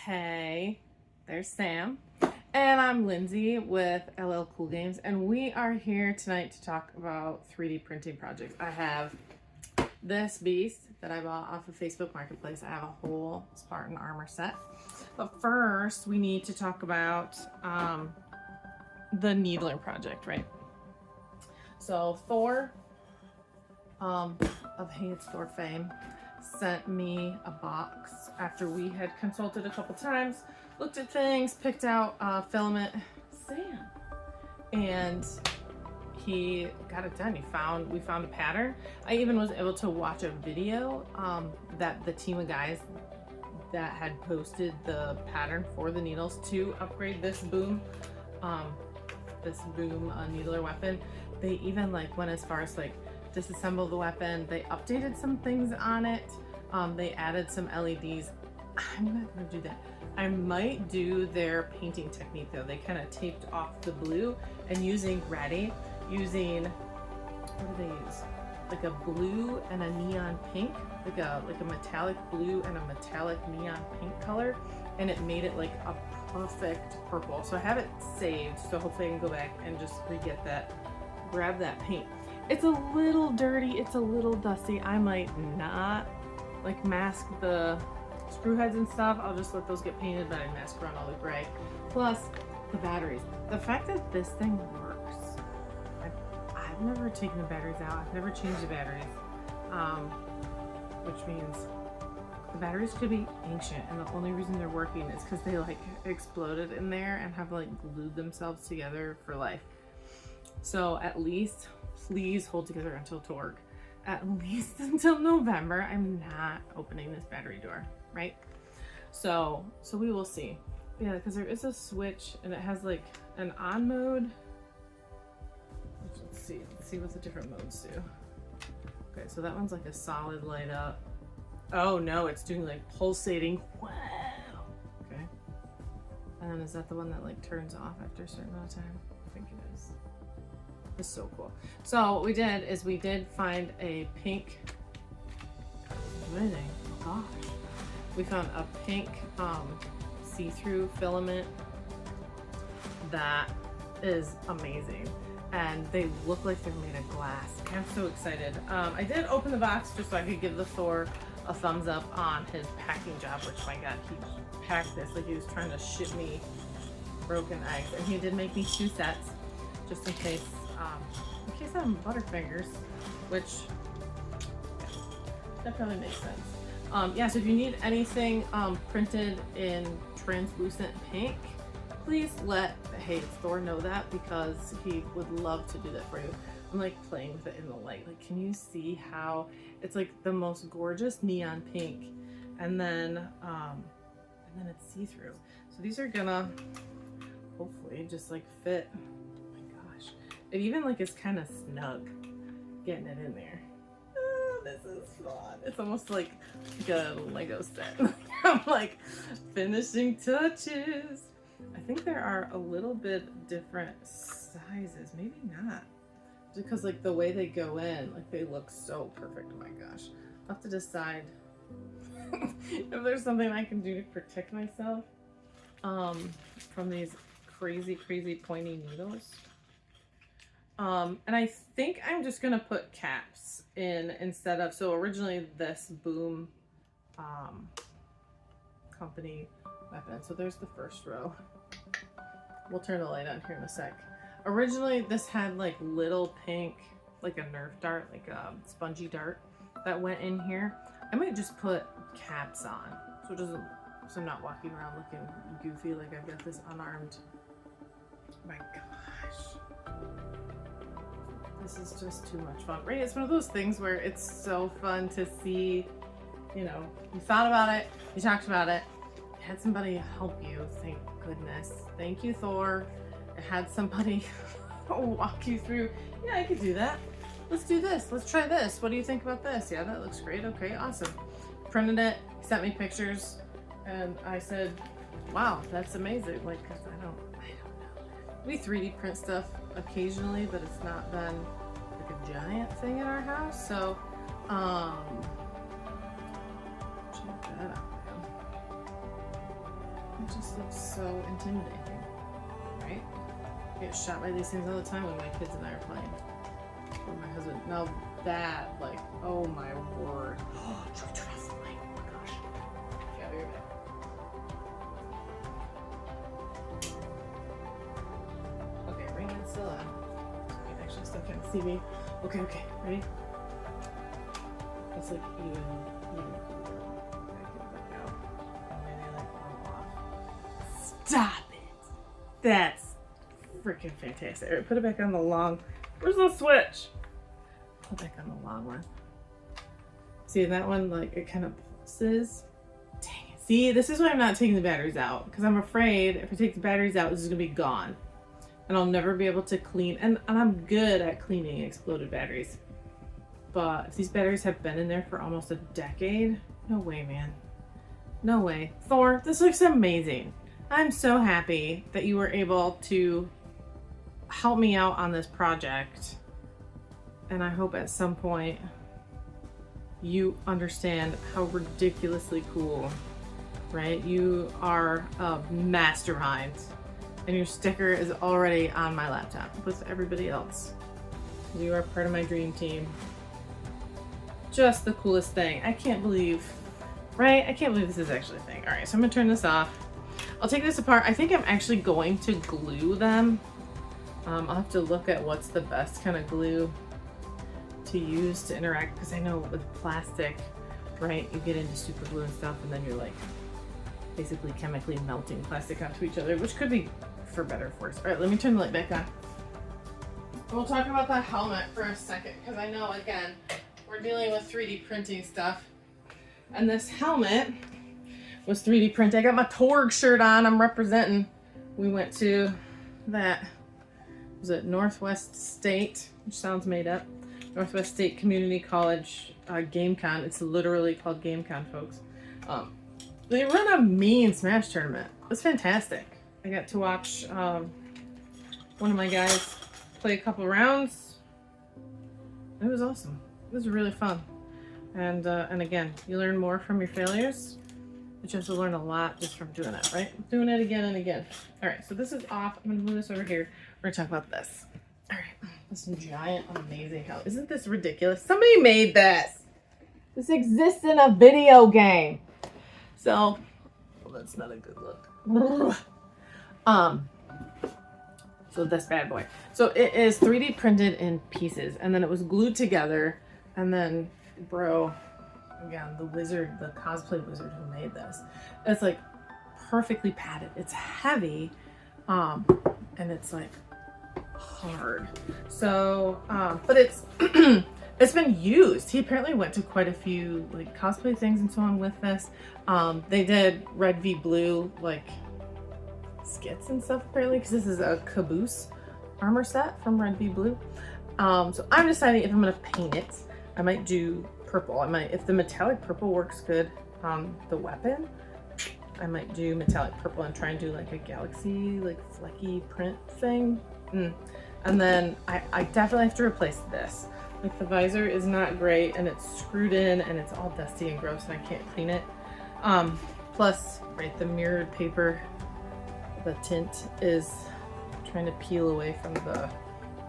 Hey, there's Sam. And I'm Lindsay with LL Cool Games, and we are here tonight to talk about 3D printing projects. I have this beast that I bought off of Facebook Marketplace. I have a whole Spartan armor set. But first, we need to talk about the Needler project, right? So Thor, of Hey It's Thor fame, sent me a box after we had consulted a couple times, looked at things, picked out filament, Sam, and he got it done. We found a pattern. I even was able to watch a video that the team of guys that had posted the pattern for the needles to upgrade this boom needler weapon. They even went as far as disassemble the weapon. They updated some things on it. They added some LEDs. I'm not gonna do that. I might do their painting technique though. They kind of taped off the blue and using, what do they use? Like a blue and a neon pink, like a metallic blue and a metallic neon pink color, and it made it like a perfect purple. So I have it saved, so hopefully I can go back and just re-get that, grab that paint. It's a little dirty, it's a little dusty. I might not mask the screw heads and stuff. I'll just let those get painted, but I mask around all the gray. Plus the batteries. The fact that this thing works. I've never taken the batteries out. I've never changed the batteries. Which means the batteries could be ancient, and the only reason they're working is because they exploded in there and have glued themselves together for life. So at least, please hold together until torque. At least until November, I'm not opening this battery door, right? So we will see. Yeah, because there is a switch and it has an on mode. Let's see what the different modes do. Okay, so that one's a solid light up. Oh no, it's doing pulsating. Wow. Okay. And then is that the one that turns off after a certain amount of time? I think it is. It's so cool. So what we did is we did find a pink, oh gosh. We found a pink see-through filament that is amazing. And they look like they're made of glass. I'm so excited. I did open the box just so I could give the Thor a thumbs up on his packing job, which my God, he packed this like he was trying to ship me broken eggs. And he did make me 2 sets just in case I'm Butterfingers, which that probably makes sense. Yeah, so if you need anything printed in translucent pink, please let Hey It's Thor know that, because he would love to do that for you. I'm playing with it in the light. Can you see how it's the most gorgeous neon pink, and then it's see-through. So these are gonna hopefully just fit. It even is kind of snug getting it in there. Oh, this is fun. It's almost like a Lego set. I'm finishing touches. I think there are a little bit different sizes. Maybe not. Because the way they go in, they look so perfect. Oh my gosh. I'll have to decide if there's something I can do to protect myself from these crazy pointy needles. And I think I'm just gonna put caps in instead of, so originally this boom company weapon. So there's the first row. We'll turn the light on here in a sec. Originally this had little pink, a Nerf dart, a spongy dart that went in here. I might just put caps on so it doesn't, so I'm not walking around looking goofy like I've got this unarmed. Oh my gosh. This is just too much fun, right? It's one of those things where it's so fun to see, you thought about it, you talked about it, you had somebody help you, thank goodness. Thank you, Thor. I had somebody walk you through, yeah, I could do that. Let's do this, let's try this. What do you think about this? Yeah, that looks great, okay, awesome. Printed it, sent me pictures, and I said, wow, that's amazing. Cause I don't know. We 3D print stuff occasionally, but it's not been a giant thing in our house. So, check that out. It just looks so intimidating, right? I get shot by these things all the time when my kids and I are playing. Or my husband. Now that, like, oh my word. Should we turn off the light? Oh my gosh. Yeah, I'll be right back. Okay, bring it still on. You can actually still kind of see me. Okay, ready? It's like even cooler. I get it back out. And they like fall off. Stop it! That's freaking fantastic. Alright, put it back on the long. Where's the switch? Put it back on the long one. See that one, like it kind of pulses. Dang it. See, this is why I'm not taking the batteries out. Because I'm afraid if I take the batteries out, this is gonna be gone. And I'll never be able to clean, and I'm good at cleaning exploded batteries. But if these batteries have been in there for almost a decade, no way, man. No way. Thor, this looks amazing. I'm so happy that you were able to help me out on this project. And I hope at some point you understand how ridiculously cool, right? You are a mastermind. And your sticker is already on my laptop with everybody else. You are part of my dream team. Just the coolest thing. I can't believe, right? I can't believe this is actually a thing. All right, so I'm gonna turn this off. I'll take this apart. I think I'm actually going to glue them. I'll have to look at what's the best kind of glue to use to interact, because I know with plastic, right, you get into super glue and stuff, and then you're like basically chemically melting plastic onto each other, which could be for better or for worse. All right, let me turn the light back on. We'll talk about the helmet for a second, because I know, again, we're dealing with 3D printing stuff. And this helmet was 3D printed. I got my Torg shirt on, I'm representing. We went to that, was it Northwest State, which sounds made up, Northwest State Community College GameCon. It's literally called GameCon, folks. They run a mean Smash tournament. It's fantastic. I got to watch one of my guys play a couple rounds. It was awesome. It was really fun. And again, you learn more from your failures, but you have to learn a lot just from doing it, right? Doing it again and again. All right, so this is off. I'm gonna move this over here. We're gonna talk about this. All right, this giant, amazing house. Isn't this ridiculous? Somebody made this. This exists in a video game. So, well, that's not a good look. So this bad boy. So it is 3D printed in pieces, and then it was glued together, and then, bro, again, the wizard, the cosplay wizard who made this, it's like perfectly padded. It's heavy, and it's like hard. So, but it's it's been used. He apparently went to quite a few like cosplay things and so on with this. They did red v blue like skits and stuff apparently, because this is a caboose armor set from red v blue. So I'm deciding if I'm gonna paint it. I might do purple. I might, if the metallic purple works good on the weapon, I might do metallic purple and try and do like a galaxy like flecky print thing. And then I definitely have to replace this. Like the visor is not great, and it's screwed in, and it's all dusty and gross, and I can't clean it. Plus, right, the mirrored paper, the tint is trying to peel away from the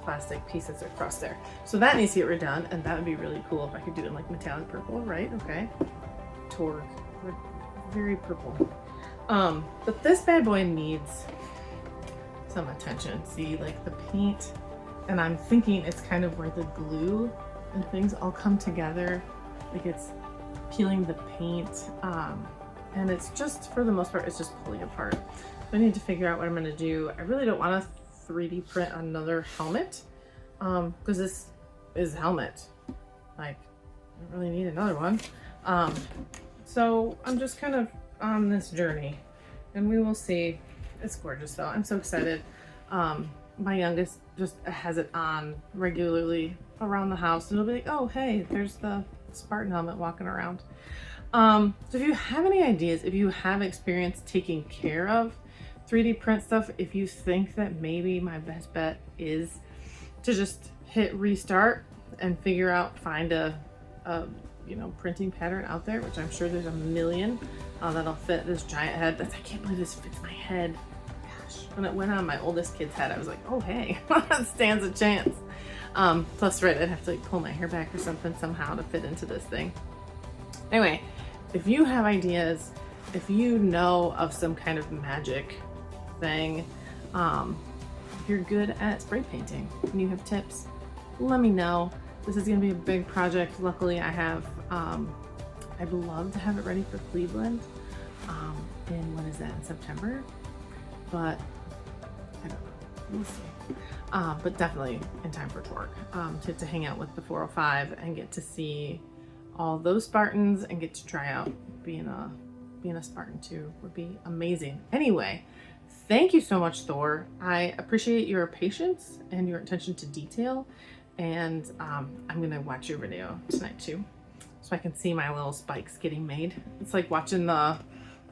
plastic pieces across there. So that needs to get redone, and that would be really cool if I could do it in like metallic purple, right? Okay. Torg, very purple. But this bad boy needs some attention. See, like the paint, and I'm thinking it's kind of where the glue and things all come together. Like it's peeling the paint, and it's just, for the most part, it's just pulling apart. So I need to figure out what I'm gonna do. I really don't want to 3D print another helmet, because this is a helmet. Like, I don't really need another one. So I'm just kind of on this journey, and we will see. It's gorgeous though. I'm so excited. My youngest just has it on regularly around the house, and it'll be like, oh hey, there's the Spartan helmet walking around. So if you have any ideas, if you have experience taking care of 3D print stuff, if you think that maybe my best bet is to just hit restart and figure out, find a you know, printing pattern out there, which I'm sure there's a million that'll fit this giant head. I can't believe this fits my head. Gosh, when it went on my oldest kid's head, I was like, oh hey, that stands a chance. Plus, right, I'd have to like pull my hair back or something somehow to fit into this thing. Anyway, if you have ideas, if you know of some kind of magic thing, if you're good at spray painting and you have tips, let me know. This is going to be a big project. Luckily, I have, I'd love to have it ready for Cleveland in, when is that, in September? But I don't know, we'll see. But definitely in time for Torque, to hang out with the 405 and get to see all those Spartans and get to try out being a Spartan too would be amazing. Anyway, thank you so much, Thor. I appreciate your patience and your attention to detail. And I'm gonna watch your video tonight too, so I can see my little spikes getting made. It's like watching the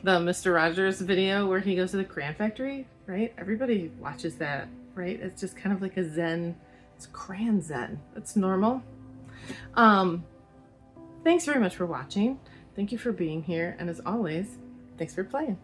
Mr. Rogers video where he goes to the crayon factory, right? Everybody watches that, right? It's just kind of like a zen, it's crayon zen. It's normal. Thanks very much for watching. Thank you for being here. And as always, thanks for playing.